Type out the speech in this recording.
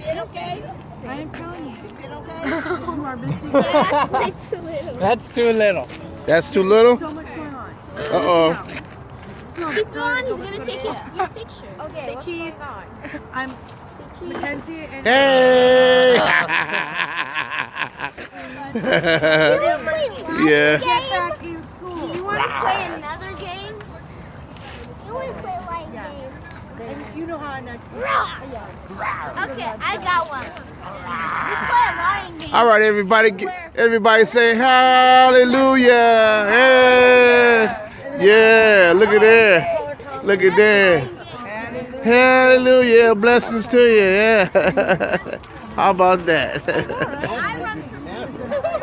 It okay? I am telling you. It okay? You are missing That's too little. That's too little. That's too little? so much going on. Uh-oh. Keep going. He's gonna take your picture. Okay. Say cheese. I'm Mackenzie and Hey! Yeah. get back in school. Do you want to play another game? You want to play lion Yeah. game? And you know how I know. Okay, I got one. We play a lion game. All right, everybody say hallelujah. Yeah. Yeah, look at there. Look at there. Hallelujah. Blessings to you. Yeah. How about that?